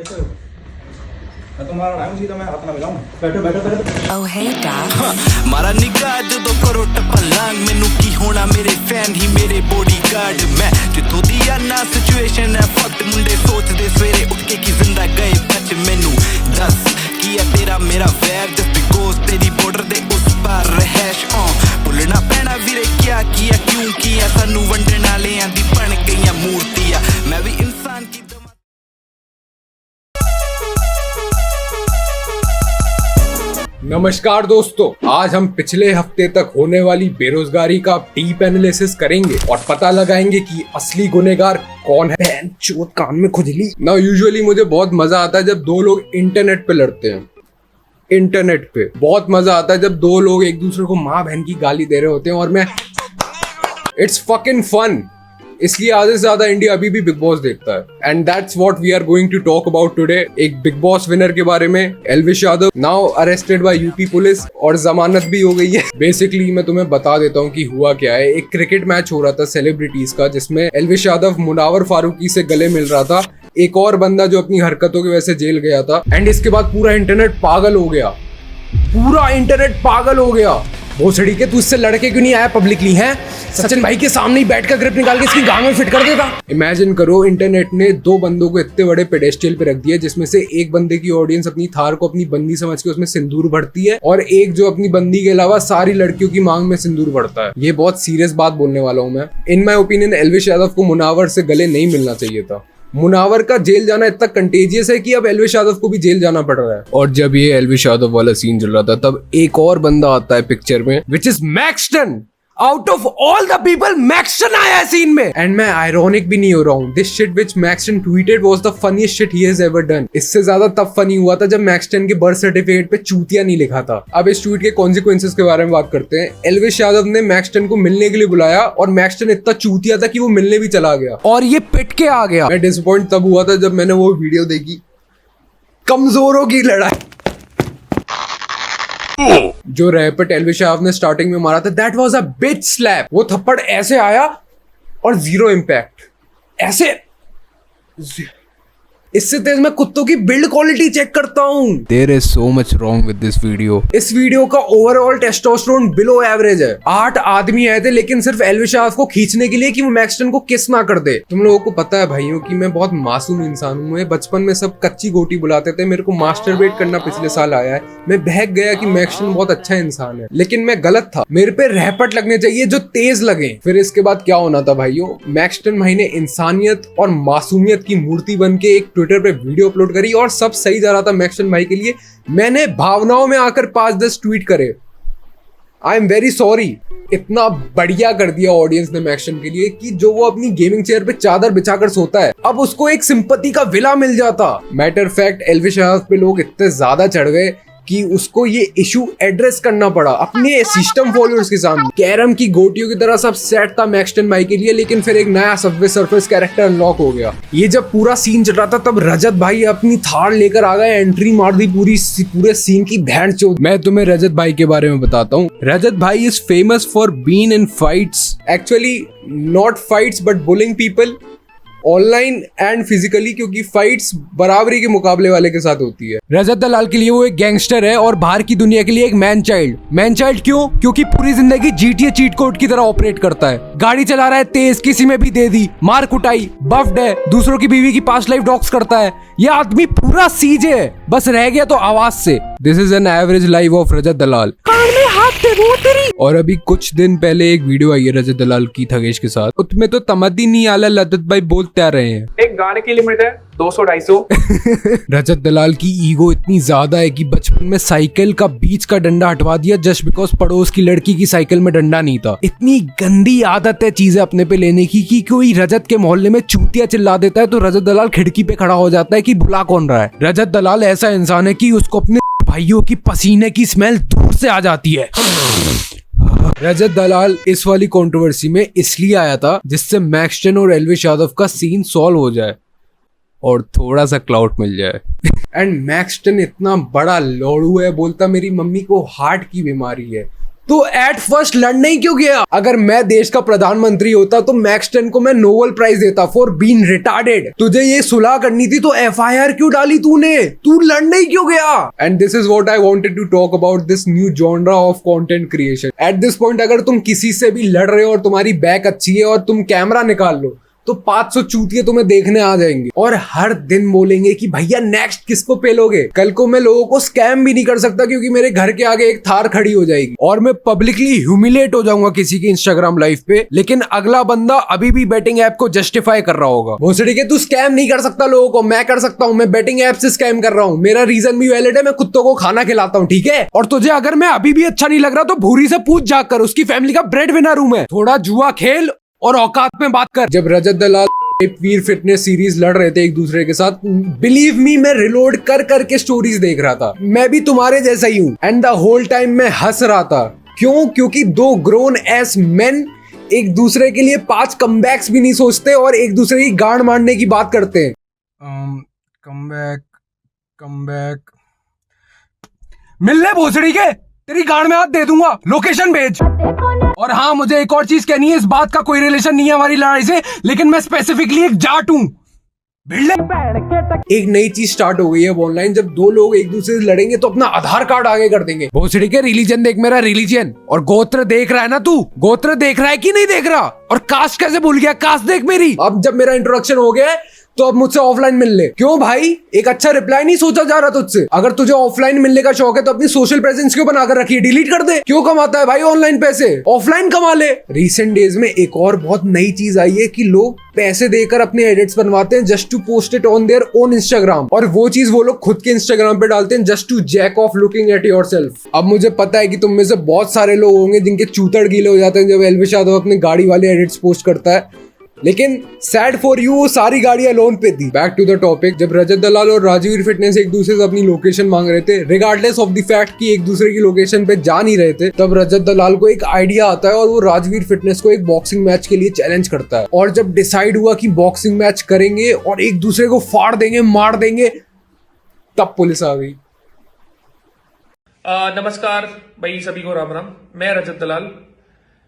कैसे हो? मैं तुम्हारा नाम सीधा मैं हाथ ना मिलाऊं। बैठो बैठो बैठो। Oh hey dad. मारा निगाह ਜਦੋਂ ਕਰੋ ਟੱਪਾ ਲਾਂਗ ਮੈਨੂੰ ਕੀ ਹੋਣਾ ਮੇਰੇ ਫੈਨ ਹੀ ਮੇਰੇ ਬੋਡੀਗਾਰਡ ਮੈਂ ਜਿੱਥੋਂ ਦੀ ਆ ਨਾ ਸਿਚੁਏਸ਼ਨ ਹੈ ਫੱਟ ਮੁੰਡੇ ਸੋਚਦੇ ਸਵੇਰੇ ਉੱਠ ਕੇ ਕੀ ਜ਼ਿੰਦਾ ਗਏ ਬੱਚ ਮੈਨੂੰ ਦੱਸ ਕੀ ਹੈ ਤੇਰਾ ਮੇਰਾ ਵੈਰ ਜਸਟ ਬਿਕੋਜ਼ ਤੇਰੀ ਬਾਰਡਰ ਦੇ ਉਸ ਪਾਰ ਰਹਿਸ਼ ਭੁੱਲਣਾ ਪੈਣਾ ਵੀਰੇ ਕਿਆ ਕੀਆ ਕਿਉਂ ਕੀਆ ਸਾਨੂੰ ਵੰਡਣ ਵਾਲਿਆਂ ਦੀ ਬਣ ਗਈਆਂ ਮੂਰਤੀਆਂ ਮੈਂ ਵੀ ਇਨਸਾਨ ਕੀ नमस्कार दोस्तों, आज हम पिछले हफ्ते तक होने वाली बेरोजगारी का डीप एनालिसिस करेंगे और पता लगाएंगे कि असली गुनहगार कौन है। चोट कान में खुजली ना। यूजुअली मुझे बहुत मजा आता है जब दो लोग इंटरनेट पे लड़ते हैं। इंटरनेट पे बहुत मजा आता है जब दो लोग एक दूसरे को माँ बहन की गाली दे रहे होते हैं और मैं इट्स फकिंग फन। इसलिए आधे से ज्यादा इंडिया अभी भी बिग बॉस देखता है and that's what we are going to talk about today. एक बिग बॉस विनर के बारे में, Elvish Yadav now arrested by UP police और जमानत भी हो गई है। बेसिकली मैं तुम्हें बता देता हूँ कि हुआ क्या है। एक क्रिकेट मैच हो रहा था सेलिब्रिटीज का जिसमें एल्विश यादव मुनावर फारूकी से गले मिल रहा था। एक और बंदा जो अपनी हरकतों की वजह से जेल गया था एंड इसके बाद पूरा इंटरनेट पागल हो गया। पूरा इंटरनेट पागल हो गया। भोसड़ी के तू इससे लड़के क्यों नहीं आया पब्लिकली है? सचिन भाई के सामने ही बैठ कर ग्रिप निकाल के इसकी गांव में फिट कर देगा। इमेजिन करो, इंटरनेट ने दो बंदों को इतने बड़े पेडेस्टल पे रख दिया जिसमें से एक बंदे की ऑडियंस अपनी थार को अपनी बंदी समझ के उसमें सिंदूर भरती है और एक जो अपनी बंदी के अलावा सारी लड़कियों की मांग में सिंदूर भरता है। ये बहुत सीरियस बात बोलने वाला हूँ मैं। इन माई ओपिनियन एल्विश यादव को मुनावर से गले नहीं मिलना चाहिए था। मुनावर का जेल जाना इतना कंटेजियस है कि अब एल्विश यादव को भी जेल जाना पड़ रहा है। और जब ये एल्विश यादव वाला सीन चल रहा था तब एक और बंदा आता है पिक्चर में which is Maxton. Out of all the people Maxton आया है सीन में एंड मैं आयरॉनिक भी नहीं हो रहा हूँ। This shit which Maxton tweeted was the funniest shit he has ever done. इससे ज्यादा तब फनी हुआ था जब मैक्सटन के बर्थ सर्टिफिकेट पे चूतिया नहीं लिखा था। अब इस ट्वीट के कॉन्सिक्वेंसेस के बारे में बात करते हैं। एल्विश यादव ने मैक्सटन को मिलने के लिए बुलाया और मैक्सटन इतना चूतिया था कि वो मिलने भी चला गया और ये पिट के आ गया। मैं डिसअपॉइंट तब हुआ था जब मैंने वो वीडियो देखी, कमजोरों की लड़ाई जो रैपट एल्विश यादव ने स्टार्टिंग में मारा था। That was a bitch slap. वो थप्पड़ ऐसे आया और जीरो इम्पैक्ट। ऐसे इससे तेज मैं कुत्तों की बिल्ड क्वालिटी चेक करता हूँ। There is so much wrong with this video. इस वीडियो का ओवरऑल टेस्टोस्टेरोन बिलो एवरेज है। 8 आदमी आए थे लेकिन सिर्फ एल्विश यादव को खींचने के लिए कि वो मैक्सटन को किस ना कर दे। तुम लोगों को पता है भाइयों कि मैं बहुत मासूम इंसान हूँ। मैं बचपन में सब कच्ची गोटी बुलाते थे। मेरे को मास्टरबेट करना पिछले साल आया है। मैं बहक गया कि मैक्सटन बहुत अच्छा इंसान है, लेकिन मैं गलत था। मेरे पे रैपट लगने चाहिए जो तेज लगे। फिर इसके बाद क्या होना था भाइयों, मैक्सटन भाई ने इंसानियत और मासूमियत की मूर्ति बन के एक ट्विटर पे वीडियो अपलोड करी और सब सही जा रहा था मैक्सटन भाई के लिए। मैंने भावनाओं में आकर 5-10 ट्वीट करे। I am very sorry. इतना बढ़िया कर दिया ऑडियंस ने मैक्सटन के लिए कि जो वो अपनी गेमिंग चेयर पे चादर बिछाकर सोता है अब उसको एक सिंपैथी का विला मिल जाता। मैटर फैक्ट, एल्विश यादव पे लोग इतने ज्यादा चढ़ गए कि उसको ये इशू एड्रेस करना पड़ा अपने सिस्टम फॉलोअर्स के सामने। कैरम की गोटियों की तरह सब सेट था मैक्सटन भाई के लिए, लेकिन फिर एक नया सबवे सर्फर्स कैरेक्टर अनलॉक हो गया। ये जब पूरा सीन चल रहा था तब रजत भाई अपनी थार लेकर आ गए, एंट्री मार दी पूरे सीन की भैंड चोद। मैं तुम्हें रजत भाई के बारे में बताता हूँ। रजत भाई is famous for being in fights, actually not fights but bullying people online and physically, क्योंकि फाइट्स बराबरी के मुकाबले वाले के साथ होती है। रजत दलाल के लिए वो एक गैंगस्टर है और बाहर की दुनिया के लिए एक मैन चाइल्ड। मैन चाइल्ड क्यों? क्योंकि पूरी जिंदगी GTA चीट कोड की तरह ऑपरेट करता है। गाड़ी चला रहा है तेज, किसी में भी दे दी, मार कुटाई, बफ्ड है, दूसरों की बीवी की पास्ट लाइफ डॉक्स करता है। ये आदमी पूरा सीजे है, बस रह गया तो आवाज से। This is an average life of Rajat Dalal. और अभी कुछ दिन पहले एक वीडियो आई है रजत दलाल की थगेश के साथ। उसमें तो तमद्दी नहीं आला लदत भाई बोलते आ रहे हैं। एक गाने की लिमिट है 200-250। रजत दलाल की ईगो इतनी ज्यादा है कि बचपन में साइकिल का बीच का डंडा हटवा दिया जस्ट बिकॉज पड़ोस की लड़की की साइकिल में डंडा नहीं था। इतनी गंदी आदत है चीजें अपने पे लेने की कि कोई रजत के मोहल्ले में चूतिया चिल्ला देता है तो रजत दलाल खिड़की पे खड़ा हो जाता है कि बुला कौन रहा है। रजत दलाल ऐसा इंसान है कि उसको अपने भाइयों की पसीने की स्मेल दूर से आ जाती है। रजत दलाल इस वाली कंट्रोवर्सी में इसलिए आया था जिससे मैक्सटन और एल्विश यादव का सीन सॉल्व हो जाए और थोड़ा सा क्लाउड मिल जाए। एंड मैक्सटन इतना बड़ा लौड़ू है, बोलता मेरी मम्मी को हार्ट की बीमारी है, तो एट फर्स्ट लड़ने ही क्यों गया? अगर मैं देश का प्रधानमंत्री होता तो मैक्स 10 को मैं नोबेल प्राइज देता फॉर बीइंग रिटार्डेड। तुझे ये सुलह करनी थी तो एफआईआर क्यों डाली तूने? तू लड़ने ही क्यों गया? And this is what I wanted to talk about this new genre of content creation. At this point अगर तुम किसी से भी लड़ रहे हो और तुम्हारी बैक अच्छी है और तुम कैमरा निकाल लो तो 500 चूतिए तुम्हें देखने आ जाएंगे और हर दिन बोलेंगे कि भैया नेक्स्ट किसको पेलोगे। कल को मैं लोगों को स्कैम भी नहीं कर सकता क्योंकि मेरे घर के आगे एक थार खड़ी हो जाएगी और मैं पब्लिकली ह्यूमिलेट हो जाऊंगा किसी की इंस्टाग्राम लाइव पे, लेकिन अगला बंदा अभी भी बेटिंग ऐप को जस्टिफाई कर रहा होगा। भोसड़ी के तू स्कैम नहीं कर सकता लोगों को, मैं कर सकता हूँ। मैं बेटिंग ऐप से स्कैम कर रहा हूँ, मेरा रीजन भी वैलिड है, मैं कुत्तों को खाना खिलाता हूँ, ठीक है। और तुझे अगर मैं अभी भी अच्छा नहीं लग रहा तो भूरी से पूछ जाकर, उसकी फैमिली का ब्रेड विनर हूं मैं। थोड़ा जुआ खेल और औकात में बात कर। जब रजत दलाल वीर फिटनेस सीरीज लड़ रहे थे एक दूसरे के साथ, बिलीव मी मैं रिलोड कर करके स्टोरीज देख रहा था। मैं भी तुम्हारे जैसा ही हूँ एंड द होल टाइम मैं हंस रहा था। क्यों? क्योंकि दो ग्रोन एस मेन एक दूसरे के लिए 5 कमबैक्स भी नहीं सोचते और एक दूसरे की गांड मारने की बात करते हैं। कमबैक मिलने भोसड़ी के तेरी गांड में हाथ दे दूंगा, लोकेशन भेज। और हाँ, मुझे एक और चीज कहनी है, इस बात का कोई रिलेशन नहीं है हमारी लड़ाई से, लेकिन मैं स्पेसिफिकली एक जाट हूँ। एक नई चीज स्टार्ट हो गई है ऑनलाइन। जब दो लोग एक दूसरे से लड़ेंगे तो अपना आधार कार्ड आगे कर देंगे। भोसड़ी के रिलीजन देख मेरा रिलीजन, और गोत्र देख रहा है ना तू? गोत्र देख रहा है कि नहीं देख रहा? और कास्ट कैसे भूल गया? कास्ट देख मेरी। अब जब मेरा इंट्रोडक्शन हो गया है तो अब मुझसे ऑफलाइन मिल ले। क्यों भाई? एक अच्छा रिप्लाई नहीं सोचा जा रहा तुझसे? अगर तुझे ऑफलाइन मिलने का शौक है तो अपनी सोशल प्रेजेंस क्यों बनाकर रखी है? डिलीट कर दे। क्यों कमाता है भाई ऑनलाइन पैसे? ऑफलाइन कमा ले। रिसेंट डेज में एक और बहुत नई चीज आई है कि लोग पैसे देकर अपने एडिट्स बनवाते हैं just to post it on their own Instagram, और वो चीज वो लोग खुद के इंस्टाग्राम पे डालते हैं just to jack off looking at yourself. अब मुझे पता है कि तुम में से बहुत सारे लोग होंगे जिनके चूतड़ गीले हो जाते हैं जब एल्विश यादव अपने गाड़ी वाले एडिट्स पोस्ट करता है, लेकिन सैड फॉर यू वो सारी गाड़ियां लोन पे थी। Back to the topic. जब रजत दलाल और राजवीर फिटनेस एक दूसरे से अपनी लोकेशन मांग रहे थे, रिगार्डलेस ऑफ द फैक्ट कि एक दूसरे की लोकेशन पे जा नहीं रहे थे, तब रजत दलाल को एक आइडिया आता है और वो राजवीर फिटनेस को एक बॉक्सिंग मैच के लिए चैलेंज करता है। और जब डिसाइड हुआ कि बॉक्सिंग मैच करेंगे और एक दूसरे को फाड़ देंगे, मार देंगे, तब पुलिस आ गई। नमस्कार भाई, सभी को राम राम। मैं रजत दलाल।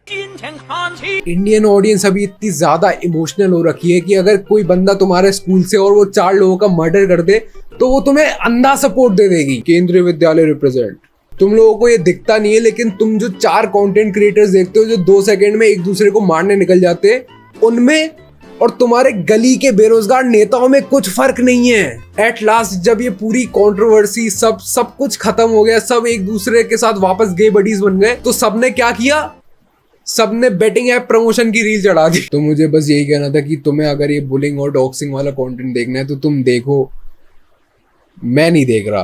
इंडियन ऑडियंस अभी इतनी ज्यादा इमोशनल हो रखी है कि अगर कोई बंदा तुम्हारे स्कूल से और वो 4 लोगों का मर्डर कर दे तो वो तुम्हें अंधा सपोर्ट दे देगी। केंद्रीय विद्यालय रिप्रेजेंट। तुम लोगों को ये दिखता नहीं है, लेकिन तुम जो 4 कंटेंट क्रिएटर्स देखते हो जो 2 सेकंड में एक दूसरे को मारने निकल जाते हैं, उनमें और तुम्हारे गली के बेरोजगार नेताओं में कुछ फर्क नहीं है। एट लास्ट जब ये पूरी कंट्रोवर्सी सब कुछ खत्म हो गया, सब एक दूसरे के साथ वापस गे बडीज बन गए, तो सबने क्या किया? सबने बेटिंग ऐप प्रमोशन की रील चढ़ा दी। तो मुझे बस यही कहना था कि तुम्हें अगर ये बुलिंग और डॉक्सिंग वाला कंटेंट देखना है तो तुम देखो, मैं नहीं देख रहा।